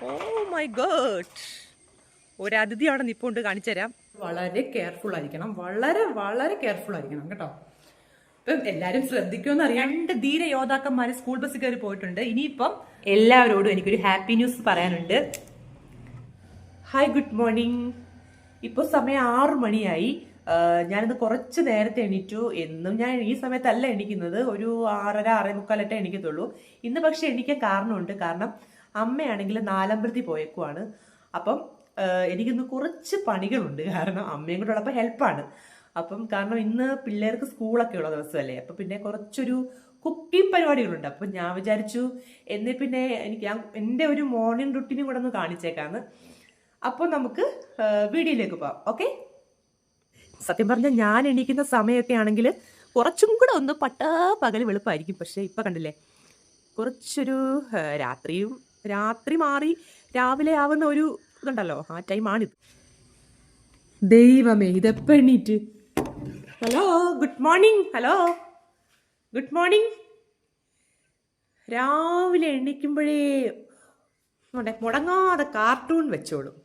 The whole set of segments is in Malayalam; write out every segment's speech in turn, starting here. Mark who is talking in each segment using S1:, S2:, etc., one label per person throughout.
S1: ഓ മൈ ഗോഡ്, ഒരു അതിഥി അവിടെ നിപ്പോണ്ട്, കാണിച്ചു തരാം. വളരെ കെയർഫുൾ ആയിരിക്കണം, വളരെ വളരെ കെയർഫുൾ ആയിരിക്കണം കേട്ടോ. ഇപ്പം എല്ലാരും ശ്രദ്ധിക്കുമെന്ന് അറിയാം. 2 ധീര യോദ്ധാക്കന്മാര് സ്കൂൾ ബസ് കയറി പോയിട്ടുണ്ട്. ഇനിയിപ്പം എല്ലാവരോടും എനിക്കൊരു ഹാപ്പി ന്യൂസ് പറയാനുണ്ട്. Hi, good morning. ഇപ്പോൾ സമയം 6 മണിയായി. ഞാനിന്ന് കുറച്ച് നേരത്തെ എണീറ്റു. എന്നും ഞാൻ ഈ സമയത്തല്ല എണീക്കുന്നത്, ഒരു 6:30 6:45 എണീക്കത്തുള്ളൂ. ഇന്ന് പക്ഷെ എണീക്കാൻ കാരണമുണ്ട്. കാരണം അമ്മയാണെങ്കിൽ നാലമ്പലത്തിൽ പോയേക്കുവാണ്. അപ്പം എനിക്കിന്ന് കുറച്ച് പണികളുണ്ട്. കാരണം അമ്മയും കൂടെ ഉള്ളപ്പോൾ ഹെൽപ്പാണ്. അപ്പം കാരണം ഇന്ന് പിള്ളേർക്ക് സ്കൂളൊക്കെ ഉള്ള ദിവസമല്ലേ, അപ്പം പിന്നെ കുറച്ചൊരു കുക്കിംഗ് പരിപാടികളുണ്ട്. അപ്പം ഞാൻ വിചാരിച്ചു എന്നേ പിന്നെ എൻ്റെ ഒരു മോർണിംഗ് റുട്ടീനും കൂടെ ഒന്ന് കാണിച്ചേക്കാന്ന്. അപ്പോൾ നമുക്ക് വീഡിയോയിലേക്ക് പോവാം. ഓക്കെ. സത്യം പറഞ്ഞാൽ ഞാൻ എണീക്കുന്ന സമയമൊക്കെ ആണെങ്കിൽ കുറച്ചും കൂടെ ഒന്ന് പകൽ വെളുപ്പായിരിക്കും. പക്ഷേ ഇപ്പം കണ്ടില്ലേ, കുറച്ചൊരു രാത്രി മാറി രാവിലെ ആവുന്ന ഒരു ഇതുണ്ടല്ലോ, ആ ടൈമാണിത്. ദൈവമേ, ഇതെപ്പോൾ എണീറ്റ്? Hello, good morning. Hello, good morning. രാവിലെ എണീക്കുമ്പോഴേ മുടങ്ങാതെ കാർട്ടൂൺ വെച്ചോളും.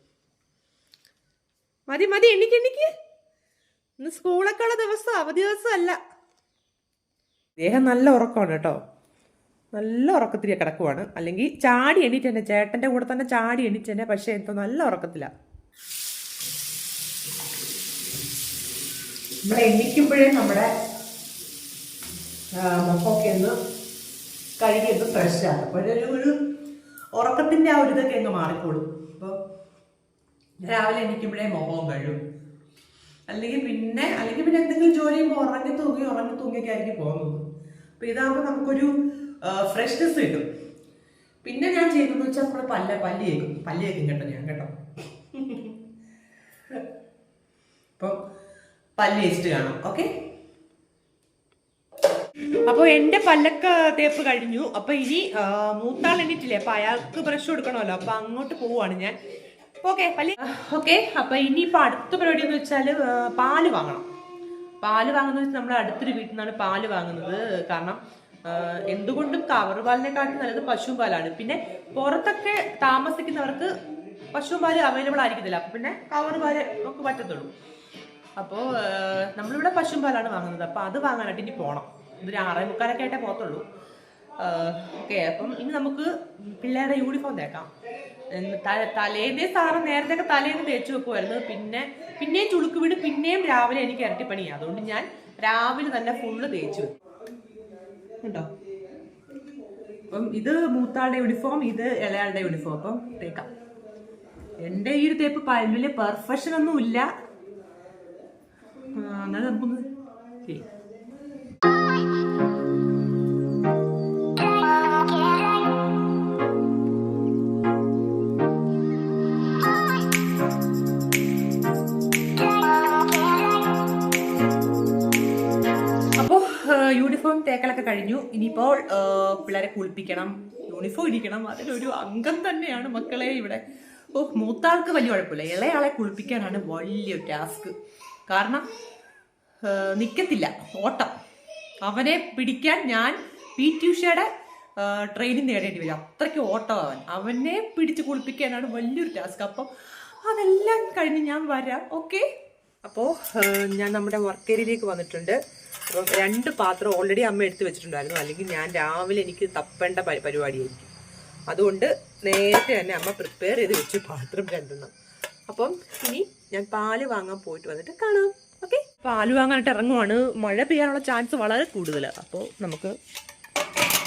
S1: മതി മതി, എണ്ണിക്ക്. ഇന്ന് സ്കൂളൊക്കെ ഉള്ള ദിവസം, അവധി ദിവസമല്ല. ദേഹം നല്ല ഉറക്കമാണ് കേട്ടോ, നല്ല ഉറക്കത്തിൽ കിടക്കുവാണ്. അല്ലെങ്കിൽ ചാടി എണീറ്റെന്നെ, ചേട്ടൻ്റെ കൂടെ തന്നെ ചാടി എണീറ്റെന്നെ. പക്ഷെ എന്തോ നല്ല ഉറക്കത്തില്ല. നമ്മളെ എണീക്കുമ്പോഴേ നമ്മുടെ മുഖമൊക്കെ ഒന്ന് കഴുകി ഒന്ന് ഫ്രഷ് ആണ്. അപ്പോഴൊരു ഉറക്കത്തിൻ്റെ ആ ഒരു ഇതൊക്കെ അങ്ങ് മാറിക്കോളും. അപ്പോൾ രാവിലെ എണീക്കുമ്പോഴേ മുഖവും കഴുകും. അല്ലെങ്കിൽ പിന്നെ എന്തെങ്കിലും ജോലി ചെയ്യുമ്പോൾ ഉറങ്ങി തൂങ്ങിയൊക്കെ ആയിരിക്കും പോകുന്നത്. അപ്പോൾ ഇതാകുമ്പോൾ നമുക്കൊരു ഫ്രഷ്നെസ് കിട്ടും. പിന്നെ ഞാൻ ചെയ്യുന്നതെന്ന് വെച്ചാൽ നമ്മൾ പല്ല് കേൾക്കും കേട്ടോ ഞാൻ കേട്ടോ. അപ്പം പല്ല് വേസ്റ്റ് കാണാം. ഓക്കെ. അപ്പോൾ എൻ്റെ പല്ലൊക്കെ തേപ്പ് കഴിഞ്ഞു. അപ്പോൾ ഇനി മൂത്താൾ എണീറ്റില്ലേ, അപ്പോൾ അയാൾക്ക് ബ്രഷ് കൊടുക്കണമല്ലോ. അപ്പോൾ അങ്ങോട്ട് പോവുകയാണ് ഞാൻ. ഓക്കെ. അപ്പൊ ഇനിയിപ്പോൾ അടുത്ത പരിപാടി എന്ന് വെച്ചാൽ പാല് വാങ്ങണം. പാല് വാങ്ങുന്നത് വെച്ചാൽ നമ്മൾ അടുത്തൊരു വീട്ടിൽ നിന്നാണ് പാല് വാങ്ങുന്നത്. കാരണം എന്തുകൊണ്ടും കവർ പാലിനെക്കാട്ടും നല്ലത് പശു പാലാണ്. പിന്നെ പുറത്തൊക്കെ താമസിക്കുന്നവർക്ക് പശു പാല് അവൈലബിൾ ആയിരിക്കത്തില്ല. അപ്പൊ പിന്നെ കവർ പാല് നമുക്ക് പറ്റത്തുള്ളൂ. അപ്പോൾ നമ്മളിവിടെ പശു പാലാണ് വാങ്ങുന്നത്. അപ്പൊ അത് വാങ്ങാനായിട്ട് ഇനി പോകണം. ഇതൊരു 6:45 ആയിട്ടേ പോകത്തുള്ളൂ. ഓക്കെ. അപ്പം ഇനി നമുക്ക് പിള്ളേരുടെ യൂണിഫോം തേക്കാം. തലേന്നേ സാറ് നേരത്തെ തലേന്ന് തേച്ച് വെക്കുമായിരുന്നു. പിന്നെയും ചുളുക്ക് വീട്, പിന്നെയും രാവിലെ എനിക്ക് ഇരട്ടിപ്പണിയാണ്. അതുകൊണ്ട് ഞാൻ രാവിലെ തന്നെ ഫുള്ള് തേച്ച് വെക്കും കേട്ടോ. അപ്പം ഇത് മൂത്താളുടെ യൂണിഫോം, ഇത് ഇളയാളുടെ യൂണിഫോം. അപ്പം തേക്കാം. എൻ്റെ ഈ ഒരു തേപ്പ് വലിയ പെർഫെക്ഷൻ ഒന്നും ഇല്ല. അങ്ങനെ നമുക്കൊന്ന് യൂണിഫോം തേക്കലൊക്കെ കഴിഞ്ഞു. ഇനിയിപ്പോൾ പിള്ളേരെ കുളിപ്പിക്കണം, യൂണിഫോം ഇരിക്കണം. അതിലൊരു അംഗം തന്നെയാണ് മക്കളെ ഇവിടെ. മൂത്താൾക്ക് വലിയ കുഴപ്പമില്ല, ഇളയാളെ കുളിപ്പിക്കാനാണ് വലിയൊരു ടാസ്ക്. കാരണം നിൽക്കത്തില്ല, ഓട്ടം. അവനെ പിടിക്കാൻ ഞാൻ PT ഉഷയുടെ ട്രെയിനിങ് നേടേണ്ടി വരും. അത്രയ്ക്ക് ഓട്ടം അവനെ പിടിച്ച് കുളിപ്പിക്കാനാണ് വലിയൊരു ടാസ്ക്. അപ്പം അതെല്ലാം കഴിഞ്ഞ് ഞാൻ വരാം. ഓക്കെ. അപ്പോൾ ഞാൻ നമ്മുടെ വർക്ക് ഏരിയയിലേക്ക് വന്നിട്ടുണ്ട്. അപ്പം 2 പാത്രം ഓൾറെഡി അമ്മ എടുത്ത് വെച്ചിട്ടുണ്ടായിരുന്നു. അല്ലെങ്കിൽ ഞാൻ രാവിലെ എനിക്ക് തപ്പേണ്ട പരിപാടിയായിരിക്കും. അതുകൊണ്ട് നേരത്തെ തന്നെ അമ്മ പ്രിപ്പയർ ചെയ്ത് വെച്ചു പാത്രം 2. അപ്പം ഇനി ഞാൻ പാല് വാങ്ങാൻ പോയിട്ട് വന്നിട്ട് കാണാം. ഓക്കെ. പാല് വാങ്ങാനായിട്ട് ഇറങ്ങുവാണ്. മഴ പെയ്യാനുള്ള ചാൻസ് വളരെ കൂടുതലാണ്. അപ്പോൾ നമുക്ക്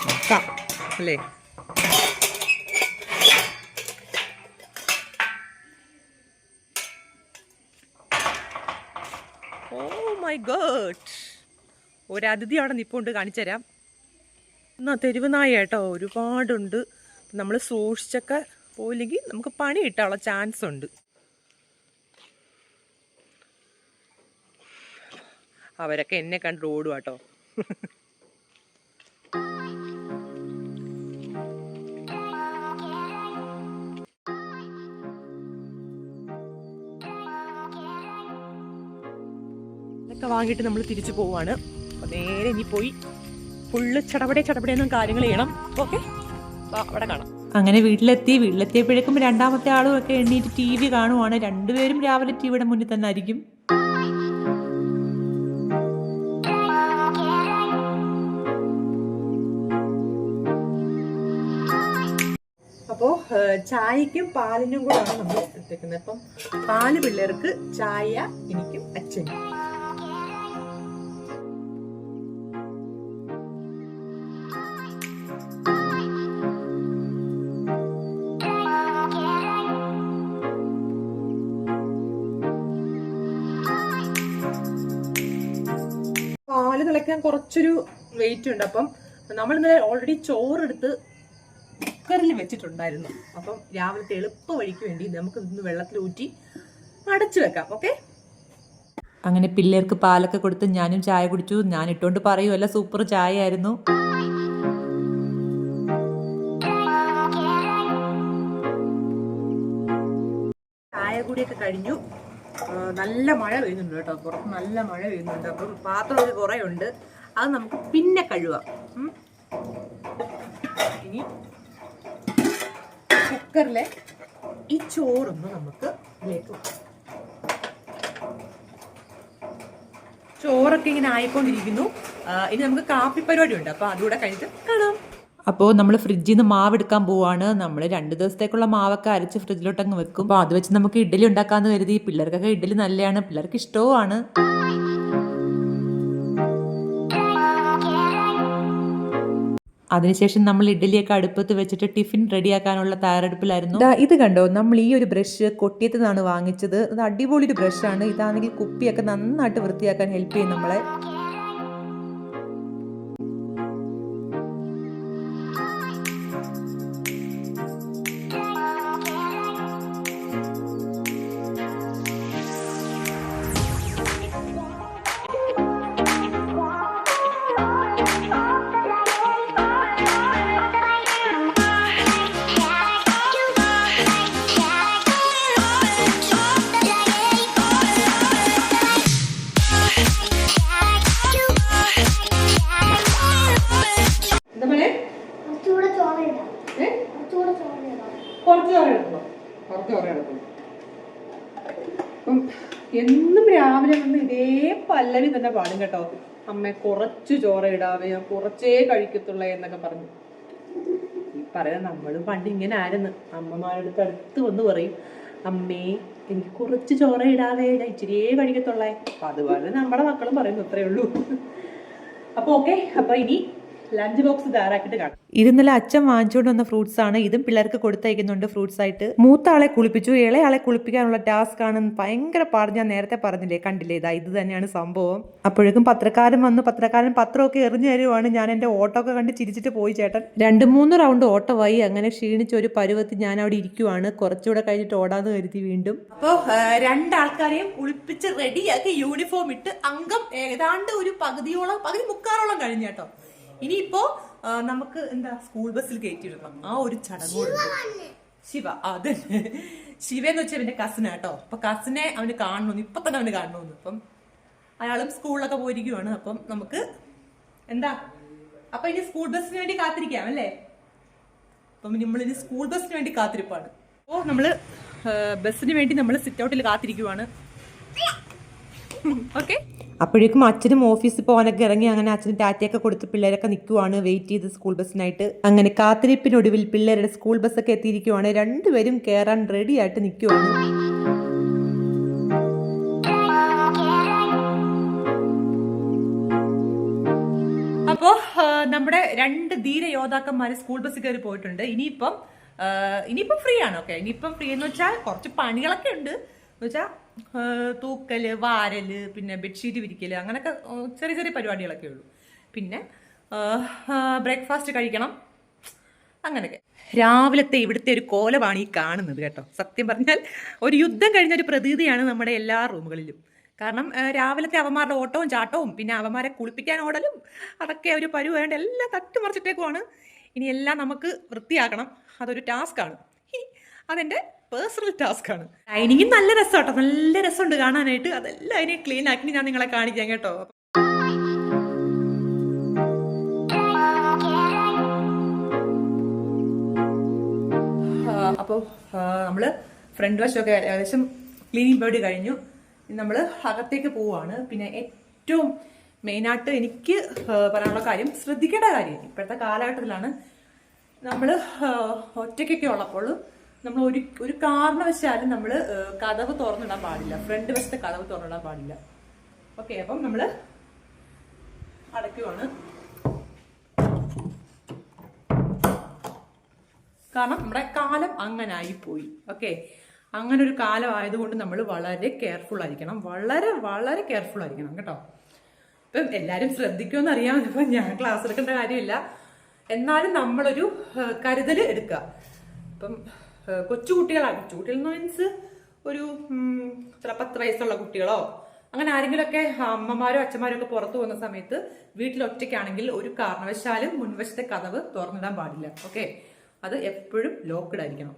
S1: നോക്കാം അല്ലേ. ഓ മൈ ഗോഡ്, ഒരു അതിഥി അവിടെ നിപ്പോണ്ട്, കാണിച്ചു തരാം. എന്നാ തെരുവ് നായ കേട്ടോ, ഒരുപാടുണ്ട്. നമ്മൾ സൂക്ഷിച്ചൊക്കെ പോയില്ലെങ്കിൽ നമുക്ക് പണി കിട്ടാനുള്ള ചാൻസ് ഉണ്ട്. അവരൊക്കെ എന്നെ കണ്ട് ഓടുക കേട്ടോ. ഇതൊക്കെ വാങ്ങിയിട്ട് നമ്മൾ തിരിച്ചു പോവാണ്. അപ്പോൾ നേരെ ഇനി പോയി ഫുള്ള് ചടപടയൊന്നും കാര്യങ്ങൾ ചെയ്യണം. ഓക്കെ, അവിടെ കാണാം. അങ്ങനെ വീട്ടിലെത്തിയപ്പോഴേക്കും രണ്ടാമത്തെ ആളും ഒക്കെ എണ്ണീറ്റ് ടി വി കാണുവാണ്. രണ്ടുപേരും രാവിലെ ടിവിയുടെ മുന്നിൽ തന്നെ ആയിരിക്കും. അപ്പോൾ ചായക്കും പാലിനും കൂടെയാണ് നമ്മൾ എടുത്തേക്കുന്നത്. അപ്പം പാല് പിള്ളേർക്ക്, ചായ എനിക്കും അച്ഛനും. പാല് തിളയ്ക്കാൻ കുറച്ചൊരു വെയിറ്റ് ഉണ്ട്. അപ്പം നമ്മൾ ഇന്നലെ ഓൾറെഡി ചോറെടുത്ത് കുക്കറിൽ വെച്ചിട്ടുണ്ടായിരുന്നു. അപ്പം രാവിലത്തെ എളുപ്പ വഴിക്ക് വേണ്ടി നമുക്ക് ഇന്ന് വെള്ളത്തിൽ ഊറ്റി അടച്ചു വെക്കാം. ഓക്കെ. അങ്ങനെ പിള്ളേർക്ക് പാലൊക്കെ കൊടുത്ത് ഞാനും ചായ കുടിച്ചു. ഞാൻ ഇട്ടുകൊണ്ട് പറയുമല്ല, സൂപ്പർ ചായ ആയിരുന്നു. ചായ കൂടിയൊക്കെ കഴിഞ്ഞു. നല്ല മഴ പെയ്യുന്നുണ്ട് കേട്ടോ, പുറത്ത് നല്ല മഴ പെയ്യുന്നുണ്ട്. അപ്പം പാത്രമൊക്കെ കുറേ ഉണ്ട്, അത് നമുക്ക് പിന്നെ കഴുകാം. ഇനി കുക്കറിലെ ഈ ചോറൊന്ന് നമുക്ക് ഇതിലേക്ക് വെക്കാം. ചോറൊക്കെ ഇങ്ങനെ ആയിക്കൊണ്ടിരിക്കുന്നു. ഇനി നമുക്ക് കാപ്പി പരിപാടി ഉണ്ട്, അപ്പോൾ അതുകൂടെ കഴിഞ്ഞിട്ട് കാണാം. അപ്പോൾ നമ്മൾ ഫ്രിഡ്ജിൽ നിന്ന് മാവ് എടുക്കാൻ പോവാണ്. നമ്മൾ 2 ദിവസത്തേക്കുള്ള മാവൊക്കെ അരച്ച് ഫ്രിഡ്ജിലോട്ടങ്ങ് വെക്കും. അപ്പോൾ അത് വെച്ച് നമുക്ക് ഇഡ്ഡലി ഉണ്ടാക്കാമെന്ന് കരുതി. പിള്ളേർക്കൊക്കെ ഇഡ്ഡലി നല്ലതാണ്, പിള്ളേർക്ക് ഇഷ്ടവുമാണ്. അതിനുശേഷം നമ്മൾ ഇഡ്ഡലിയൊക്കെ അടുപ്പത്ത് വെച്ചിട്ട് ടിഫിൻ റെഡിയാക്കാനുള്ള തയ്യാറെടുപ്പിലായിരുന്നു. ഇത് കണ്ടോ, നമ്മൾ ഈ ഒരു ബ്രഷ് കൊട്ടിയത്ത് നിന്നാണ് വാങ്ങിച്ചത്. അത് അടിപൊളി ഒരു ബ്രഷാണ്. ഇതാണെങ്കിൽ കുപ്പിയൊക്കെ നന്നായിട്ട് വൃത്തിയാക്കാൻ ഹെൽപ്പ് ചെയ്യും നമ്മളെ. എന്നും രാവിലെ വന്ന് ഇതേ പല്ലവി തന്നെ പാടും കേട്ടോ. അമ്മ കുറച്ച് ചോറ് ഇടാവേ, ഞാൻ കുറച്ചേ കഴിക്കത്തുള്ളേ എന്നൊക്കെ പറഞ്ഞു. ഈ പറയാൻ നമ്മളും പണ്ട് ഇങ്ങനെ ആയിരുന്നു. അമ്മമാരുടെ അടുത്ത് വന്ന് പറയും, അമ്മേ എനിക്ക് കുറച്ച് ചോറ് ഇടാവേ, ഞാൻ ഇച്ചിരിയേ കഴിക്കത്തുള്ളേ. അപ്പൊ അതുപോലെ നമ്മുടെ മക്കളും പറയുന്നു, അത്രേ ഉള്ളൂ. അപ്പൊ ഓക്കെ, അപ്പൊ ഇനി ലഞ്ച് ബോക്സ് തയ്യാറാക്കിയിട്ട് കാണാം. ഇത് ഇന്നലെ അച്ഛൻ വാങ്ങിച്ചുകൊണ്ട് വന്ന ഫ്രൂട്ട്സ് ആണ്. ഇതും പിള്ളേർക്ക് കൊടുത്തയക്കുന്നുണ്ട് ഫ്രൂട്ട്സ് ആയിട്ട്. മൂത്ത ആളെ കുളിപ്പിച്ചു, ഇളയാളെ കുളിപ്പിക്കാനുള്ള ടാസ്ക് ആണ് ഭയങ്കര പാട്. ഞാൻ നേരത്തെ പറഞ്ഞില്ലേ, കണ്ടില്ലേ, ഇതാ ഇത് തന്നെയാണ് സംഭവം. അപ്പോഴേക്കും പത്രക്കാരൻ വന്നു. പത്രക്കാരൻ പത്രമൊക്കെ എറിഞ്ഞു തരുവാണ്. ഞാൻ എൻ്റെ ഓട്ടോ ഒക്കെ കണ്ട് ചിരിച്ചിട്ട് പോയി ചേട്ടൻ. 2-3 റൗണ്ട് ഓട്ടമായി. അങ്ങനെ ക്ഷീണിച്ച ഒരു പരുവത്തിൽ ഞാൻ അവിടെ ഇരിക്കുവാണ്. കുറച്ചുകൂടെ കഴിഞ്ഞിട്ട് ഓടാന്ന് കരുതി വീണ്ടും. അപ്പോൾ 2 ആൾക്കാരെയും കുളിപ്പിച്ച് റെഡിയാക്കി യൂണിഫോം ഇട്ട് അംഗം ഏതാണ്ട് ഒരു പകുതി മുക്കാറോളം കഴിഞ്ഞു കേട്ടോ. ഇനിയിപ്പോ നമുക്ക് എന്താ സ്കൂൾ ബസ്സിൽ കയറ്റിയിടണം. ആ ഒരു ചടങ്ങുണ്ട്. ശിവ, അതെ, ശിവന്ന് വെച്ചാൽ അവന്റെ കസിനാ കേട്ടോ. അപ്പൊ കസിനെ അവന് കാണണമെന്ന്, ഇപ്പൊ തന്നെ അവന് കാണണമെന്ന്. അപ്പം അയാളും സ്കൂളിലൊക്കെ പോയിരിക്കുവാണ്. അപ്പം നമുക്ക് എന്താ, അപ്പൊ ഇനി സ്കൂൾ ബസ്സിന് വേണ്ടി കാത്തിരിക്കാം അല്ലേ. അപ്പം നമ്മളിനി സ്കൂൾ ബസ്സിന് വേണ്ടി കാത്തിരിപ്പാണ്. അപ്പോൾ നമ്മള് ബസ്സിന് വേണ്ടി നമ്മൾ സിറ്റ് ഔട്ടിൽ കാത്തിരിക്കുവാണ്. ഓക്കെ. അപ്പോഴേക്കും അച്ഛനും ഓഫീസിൽ പോകാനൊക്കെ ഇറങ്ങി. അങ്ങനെ അച്ഛന് ടാറ്റയൊക്കെ കൊടുത്ത് പിള്ളേരൊക്കെ നിൽക്കുവാണ് വെയിറ്റ് ചെയ്ത് സ്കൂൾ ബസ്സിനായിട്ട്. അങ്ങനെ കാത്തിരിപ്പിനൊടുവിൽ പിള്ളേരുടെ സ്കൂൾ ബസ്സൊക്കെ എത്തിയിരിക്കുവാണ്. രണ്ടുപേരും കയറാൻ റെഡി ആയിട്ട് നിൽക്കുവാണ്. അപ്പോൾ നമ്മുടെ 2 ധീര യോദ്ധാക്കന്മാർ സ്കൂൾ ബസ്സിൽ കയറി പോയിട്ടുണ്ട്. ഇനിയിപ്പം ഫ്രീ ആണ്. ഓക്കെ, ഇനിയിപ്പം ഫ്രീ എന്ന് വെച്ചാൽ കുറച്ച് പണികളൊക്കെ ഉണ്ട്. എന്ന് വെച്ചാൽ തൂക്കല്, വാരല്, പിന്നെ ബെഡ്ഷീറ്റ് വിരിക്കല്, അങ്ങനെയൊക്കെ ചെറിയ ചെറിയ പരിപാടികളൊക്കെ ഉള്ളൂ. പിന്നെ ബ്രേക്ക്ഫാസ്റ്റ് കഴിക്കണം, അങ്ങനെയൊക്കെ. രാവിലത്തെ ഇവിടുത്തെ ഒരു കോലമാണ് ഈ കാണുന്നത് കേട്ടോ. സത്യം പറഞ്ഞാൽ ഒരു യുദ്ധം കഴിഞ്ഞൊരു പ്രതീതിയാണ് നമ്മുടെ എല്ലാ റൂമുകളിലും. കാരണം രാവിലത്തെ അവന്മാരുടെ ഓട്ടവും ചാട്ടവും, പിന്നെ അവന്മാരെ കുളിപ്പിക്കാൻ ഓടലും, അതൊക്കെ ഒരു പരുവേണ്ട എല്ലാം തട്ടിമറിച്ചിട്ടേക്കുവാണ്. ഇനി എല്ലാം നമുക്ക് വൃത്തിയാക്കണം. അതൊരു ടാസ്ക്കാണ്. അതെൻ്റെ പേഴ്സണൽ ടാസ്ക്കാണ്. ഡൈനിങ്ങും നല്ല രസം കേട്ടോ, നല്ല രസമുണ്ട് കാണാനായിട്ട്. അതെല്ലാം അതിനെ ക്ലീൻ ആക്കി ഞാൻ നിങ്ങളെ കാണിക്കാം കേട്ടോ. അപ്പോൾ നമ്മൾ ഫ്രണ്ട് വശമൊക്കെ ഏകദേശം ക്ലീനിങ് പരിപാടി കഴിഞ്ഞു. നമ്മൾ അകത്തേക്ക് പോവാണ്. പിന്നെ ഏറ്റവും മെയിനായിട്ട് എനിക്ക് പറയാനുള്ള കാര്യം, ശ്രദ്ധിക്കേണ്ട കാര്യം ഇപ്പോഴത്തെ കാലഘട്ടത്തിലാണ്, നമ്മൾ ഒറ്റയ്ക്കൊക്കെ ഉള്ളപ്പോൾ നമ്മൾ ഒരു കാരണവശാലും നമ്മൾ കതവ് തുറന്നിടാൻ പാടില്ല. ഫ്രണ്ട് വശത്തെ കതവ് തുറന്നിടാൻ പാടില്ല. ഓക്കെ, അപ്പം നമ്മൾ അടയ്ക്കുവാണ്. കാരണം നമ്മുടെ കാലം അങ്ങനെ ആയിപ്പോയി. ഓക്കെ, അങ്ങനെ ഒരു കാലം ആയതുകൊണ്ട് നമ്മൾ വളരെ കെയർഫുൾ ആയിരിക്കണം. വളരെ വളരെ കെയർഫുൾ ആയിരിക്കണം കേട്ടോ. ഇപ്പം എല്ലാവരും ശ്രദ്ധിക്കുമെന്ന് അറിയാം. ഇപ്പം ഞാൻ ക്ലാസ് എടുക്കേണ്ട കാര്യമില്ല. എന്നാലും നമ്മളൊരു കരുതൽ എടുക്കുക. ഇപ്പം കൊച്ചുകുട്ടികളാണ്, കൊച്ചുകുട്ടികൾ മീൻസ് ഒരു 10 വയസ്സുള്ള കുട്ടികളോ അങ്ങനെ ആരെങ്കിലുമൊക്കെ അമ്മമാരോ അച്ഛന്മാരോ ഒക്കെ പുറത്തു പോകുന്ന സമയത്ത് വീട്ടിൽ ഒറ്റയ്ക്കാണെങ്കിൽ ഒരു കാരണവശാലും മുൻവശത്തെ കതവ് തുറന്നിടാൻ പാടില്ല. ഓക്കെ, അത് എപ്പോഴും ലോക്ക്ഡ് ആയിരിക്കണം.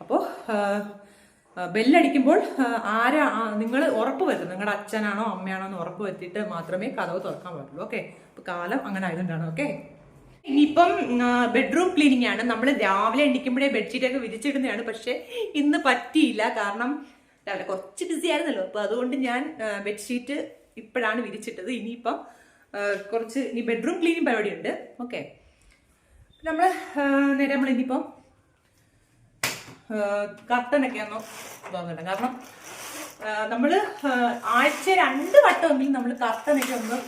S1: അപ്പോൾ ബെല്ലടിക്കുമ്പോൾ നിങ്ങൾ ഉറപ്പ് വരുത്തും, നിങ്ങളുടെ അച്ഛനാണോ അമ്മയാണോ എന്ന് ഉറപ്പ് വരുത്തിയിട്ട് മാത്രമേ കതവ് തുറക്കാൻ പാടുള്ളൂ. ഓക്കെ, അപ്പോൾ കാലം അങ്ങനെ ആയതുകൊണ്ടാണ്. ഓക്കെ, ഇനിയിപ്പം ബെഡ്റൂം ക്ലീനിങ് ആണ്. നമ്മൾ രാവിലെ എണ്ണിക്കുമ്പോഴേ ബെഡ്ഷീറ്റൊക്കെ വിരിച്ചിടുന്നതാണ്. പക്ഷെ ഇന്ന് പറ്റിയില്ല, കാരണം രാവിലെ കുറച്ച് ബിസി ആയിരുന്നല്ലോ. അപ്പോൾ അതുകൊണ്ട് ഞാൻ ബെഡ്ഷീറ്റ് ഇപ്പോഴാണ് വിരിച്ചിട്ടത്. ഇനിയിപ്പം ഇനി ബെഡ്റൂം ക്ലീനിങ് പരിപാടി ഉണ്ട്. ഓക്കെ, നമ്മൾ ഇനിയിപ്പം കർട്ടനൊക്കെ ഒന്ന് തോന്നുന്നുണ്ട്. കാരണം നമ്മൾ ആഴ്ച 2 വട്ടമെങ്കിലും നമ്മൾ കർട്ടനൊക്കെ ഒന്ന്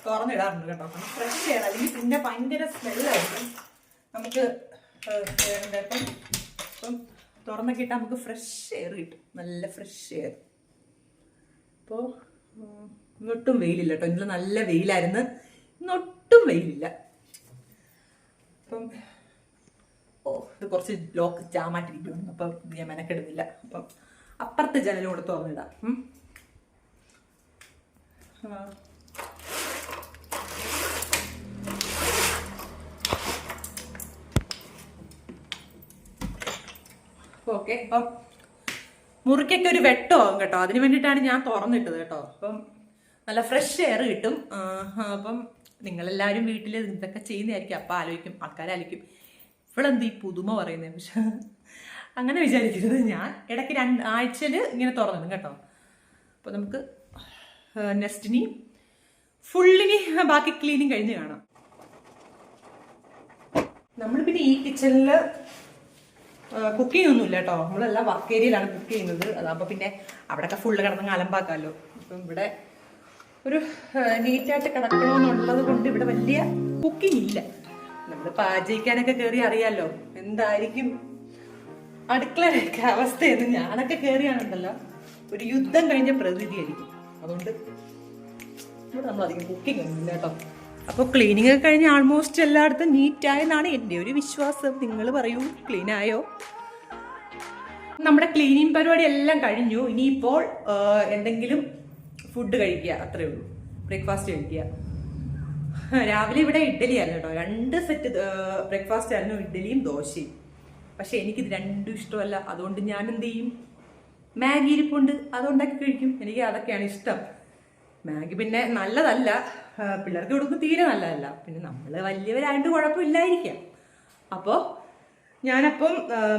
S1: തുറന്നിടാറുണ്ട് കേട്ടോ. ഫ്രഷ് എയർ, അല്ലെങ്കിൽ പിന്നെ ഭയങ്കര സ്മെല്ലായിരിക്കും നമുക്ക്. ഇപ്പം തുറന്നൊക്കെ ഇട്ടാൽ നമുക്ക് ഫ്രഷ് എയർ കിട്ടും, നല്ല ഫ്രഷ് എയർ. അപ്പോൾ ഇന്നൊട്ടും വെയിലില്ല കേട്ടോ. ഇന്നലെ നല്ല വെയിലായിരുന്നു, ഇന്നൊട്ടും വെയിലില്ല. അപ്പം ഇത് കുറച്ച് ലോക്ക് ജാമായിട്ടിരിക്കുന്നു. അപ്പം ഞാൻ മെനക്കെടുന്നില്ല. അപ്പം അപ്പുറത്തെ ജനലോട് തുറന്നിടാം. ഓക്കെ, അപ്പം മുറിക്കൊക്കെ ഒരു വെട്ടമാകും കേട്ടോ. അതിന് വേണ്ടിയിട്ടാണ് ഞാൻ തുറന്നിട്ടത് കേട്ടോ. അപ്പം നല്ല ഫ്രഷ് എയർ കിട്ടും. അപ്പം നിങ്ങളെല്ലാവരും വീട്ടിൽ ഇതൊക്കെ ചെയ്യുന്നതായിരിക്കും. അപ്പം ആൾക്കാരായിരിക്കും ഇവളെന്ത് ഈ പുതുമ പറയുന്നത്. പക്ഷെ അങ്ങനെ വിചാരിക്കരുത്. ഞാൻ ഇടയ്ക്ക് 2 ആഴ്ചയിൽ ഇങ്ങനെ തുറന്നിടും കേട്ടോ. അപ്പോൾ നമുക്ക് നെക്സ്റ്റിനി ഫുള്ളിനി ബാക്കി ക്ലീനിങ് കഴിഞ്ഞ് കാണാം. നമ്മൾ പിന്നെ ഈ കിച്ചണിൽ കുക്കിംഗ് ഒന്നുമില്ല കേട്ടോ. നമ്മളെല്ലാം വർക്ക് ഏരിയയിലാണ് കുക്ക് ചെയ്യുന്നത്. അതാകുമ്പോൾ പിന്നെ അവിടെയൊക്കെ ഫുള്ള് കിടന്ന് അലമ്പാക്കാമല്ലോ. അപ്പം ഇവിടെ ഒരു നീറ്റായിട്ട് കിടക്കണമെന്നുള്ളത് കൊണ്ട് ഇവിടെ വലിയ കുക്കിംഗ് ഇല്ല. നമ്മൾ പാചകിക്കാനൊക്കെ കയറി അറിയാമല്ലോ എന്തായിരിക്കും അടുക്കളയൊക്കെ അവസ്ഥയെന്ന്. ഞാനൊക്കെ കയറിയാണുണ്ടല്ലോ ഒരു യുദ്ധം കഴിഞ്ഞ പ്രതീതിയായിരിക്കും. അതുകൊണ്ട് ഇവിടെ നമ്മളധികം കുക്കിംഗ് ഒന്നുമില്ല കേട്ടോ. അപ്പോൾ ക്ലീനിങ് ഒക്കെ കഴിഞ്ഞ് ആൾമോസ്റ്റ് എല്ലായിടത്തും നീറ്റായെന്നാണ് എൻ്റെ ഒരു വിശ്വാസം. നിങ്ങൾ പറയൂ, ക്ലീനായോ? നമ്മുടെ ക്ലീനിങ് പരിപാടി എല്ലാം കഴിഞ്ഞു. ഇനിയിപ്പോൾ എന്തെങ്കിലും ഫുഡ് കഴിക്കുക, അത്രേ ഉള്ളൂ. ബ്രേക്ക്ഫാസ്റ്റ് കഴിക്കുക. രാവിലെ ഇവിടെ ഇഡ്ഡലിയായിരുന്നു കേട്ടോ. 2 സെറ്റ് ബ്രേക്ക്ഫാസ്റ്റ് ആയിരുന്നു, ഇഡ്ഡലിയും ദോശയും. പക്ഷെ എനിക്കിത് രണ്ടും ഇഷ്ടമല്ല. അതുകൊണ്ട് ഞാൻ എന്ത് ചെയ്യും, മാഗി ഇരിപ്പുണ്ട്, അതുണ്ടാക്കി കഴിക്കും. എനിക്ക് അതൊക്കെയാണ് ഇഷ്ടം. മാഗി പിന്നെ നല്ലതല്ല, പിള്ളേർക്ക് കൊടുക്കുമ്പോൾ തീരെ നല്ലതല്ല. പിന്നെ നമ്മൾ വലിയവരായിട്ട് കുഴപ്പമില്ലായിരിക്കാം. അപ്പോൾ ഞാനപ്പം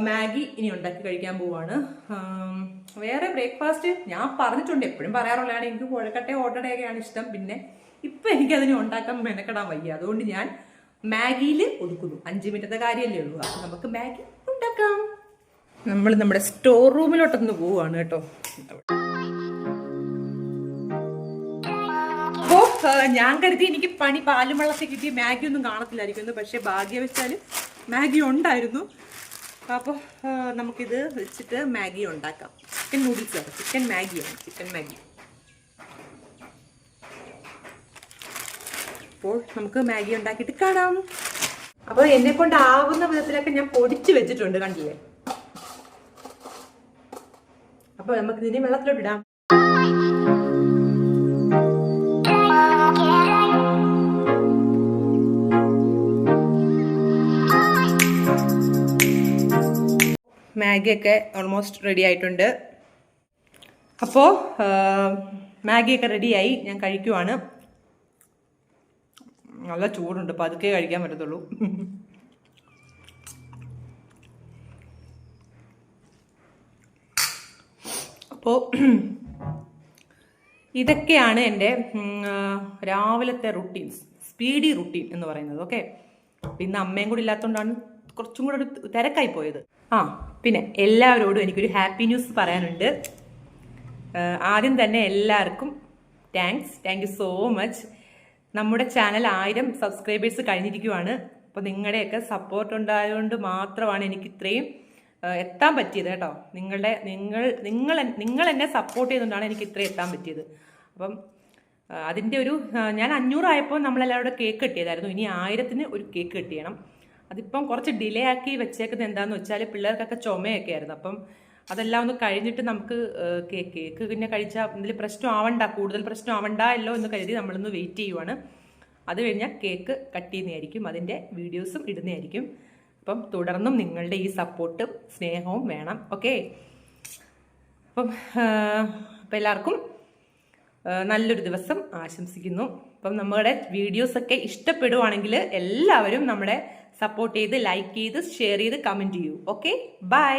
S1: മാഗി ഇനി ഉണ്ടാക്കി കഴിക്കാൻ പോവാണ്. വേറെ ബ്രേക്ക്ഫാസ്റ്റ് ഞാൻ പറഞ്ഞിട്ടുണ്ട്, എപ്പോഴും പറയാറുള്ളതാണ്, എനിക്ക് കൊഴക്കട്ട ഓട്ടടയൊക്കെയാണ് ഇഷ്ടം. പിന്നെ ഇപ്പം എനിക്കതിനെ ഉണ്ടാക്കാൻ മെനക്കെടാൻ വയ്യ. അതുകൊണ്ട് ഞാൻ മാഗിയിൽ ഒതുക്കുന്നു. 5 മിനിറ്റത്തെ കാര്യമല്ലേ ഉള്ളൂ. അപ്പം നമുക്ക് മാഗി ഉണ്ടാക്കാം. നമ്മൾ നമ്മുടെ സ്റ്റോർ റൂമിലോട്ടൊന്ന് പോവുകയാണ് കേട്ടോ. അപ്പോൾ ഞാൻ കരുതി എനിക്ക് പാലും വെള്ളത്തിൽ കിട്ടിയ മാഗി ഒന്നും കാണത്തില്ലായിരിക്കുന്നു. പക്ഷെ ഭാഗ്യവശാൽ മാഗി ഉണ്ടായിരുന്നു. അപ്പോൾ നമുക്കിത് വെച്ചിട്ട് മാഗി ഉണ്ടാക്കാം. ചിക്കൻ നൂഡിൽസ് ആണ്, ചിക്കൻ മാഗിയാണ്, ചിക്കൻ മാഗി. അപ്പോൾ നമുക്ക് മാഗി ഉണ്ടാക്കിയിട്ട് കാണാം. അപ്പോൾ എന്നെ കൊണ്ടാവുന്ന വിധത്തിലൊക്കെ ഞാൻ പൊടിച്ച് വെച്ചിട്ടുണ്ട്, കണ്ടില്ലേ? അപ്പോൾ നമുക്ക് ഇതിനെ വെള്ളത്തിലോട്ട് ഇടാം. മാഗിയൊക്കെ ഓൾമോസ്റ്റ് റെഡി ആയിട്ടുണ്ട്. അപ്പോൾ മാഗിയൊക്കെ റെഡിയായി, ഞാൻ കഴിക്കുവാണ്. നല്ല ചൂടുണ്ട്, പതുക്കെ കഴിക്കാൻ പറ്റത്തുള്ളൂ. അപ്പോൾ ഇതൊക്കെയാണ് എൻ്റെ രാവിലത്തെ റുട്ടീൻസ്, സ്പീഡി റുട്ടീൻ എന്ന് പറയുന്നത്. ഓക്കെ, ഇന്ന് അമ്മയും കൂടി ഇല്ലാത്തതുകൊണ്ടാണ് കുറച്ചും കൂടെ ഒരു തിരക്കായി പോയത്. പിന്നെ എല്ലാവരോടും എനിക്കൊരു ഹാപ്പി ന്യൂസ് പറയാനുണ്ട്. ആദ്യം തന്നെ എല്ലാവർക്കും താങ്ക് യു സോ മച്ച്. നമ്മുടെ ചാനൽ 1000 സബ്സ്ക്രൈബേഴ്സ് കഴിഞ്ഞിരിക്കുവാണ്. അപ്പോൾ നിങ്ങളുടെയൊക്കെ സപ്പോർട്ട് ഉണ്ടായതുകൊണ്ട് മാത്രമാണ് എനിക്ക് ഇത്രയും എത്താൻ പറ്റിയത് കേട്ടോ. നിങ്ങൾ എന്നെ സപ്പോർട്ട് ചെയ്തുകൊണ്ടാണ് എനിക്ക് ഇത്രയും എത്താൻ പറ്റിയത്. അപ്പം അതിൻ്റെ ഒരു ഞാൻ 500 ആയപ്പോൾ നമ്മളെല്ലാവരും കേക്ക് കെട്ടിയതായിരുന്നു. ഇനി 1000-ന് ഒരു കേക്ക് കെട്ടിയണം. അതിപ്പം കുറച്ച് ഡിലേ ആക്കി വെച്ചേക്കുന്നത് എന്താണെന്ന് വെച്ചാൽ പിള്ളേർക്കൊക്കെ ചുമയൊക്കെ ആയിരുന്നു. അപ്പം അതെല്ലാം ഒന്ന് കഴിഞ്ഞിട്ട് നമുക്ക് കേക്ക് പിന്നെ കഴിച്ചാൽ എന്തെങ്കിലും പ്രശ്നം ആവണ്ട, കൂടുതൽ പ്രശ്നം ആവണ്ടല്ലോ എന്ന് കരുതി നമ്മളൊന്ന് വെയിറ്റ് ചെയ്യുവാണ്. അത് കഴിഞ്ഞാൽ കേക്ക് കട്ട് ചെയ്യുന്നതായിരിക്കും, അതിൻ്റെ വീഡിയോസും ഇടുന്നതായിരിക്കും. അപ്പം തുടർന്നും നിങ്ങളുടെ ഈ സപ്പോർട്ടും സ്നേഹവും വേണം. ഓക്കെ, അപ്പം എല്ലാവർക്കും നല്ലൊരു ദിവസം ആശംസിക്കുന്നു. അപ്പം നമ്മുടെ വീഡിയോസൊക്കെ ഇഷ്ടപ്പെടുവാണെങ്കിൽ എല്ലാവരും നമ്മളെ സപ്പോർട്ട് ചെയ്ത് ലൈക്ക് ചെയ്ത് ഷെയർ ചെയ്ത് കമൻറ്റ് ചെയ്യൂ. Okay, by.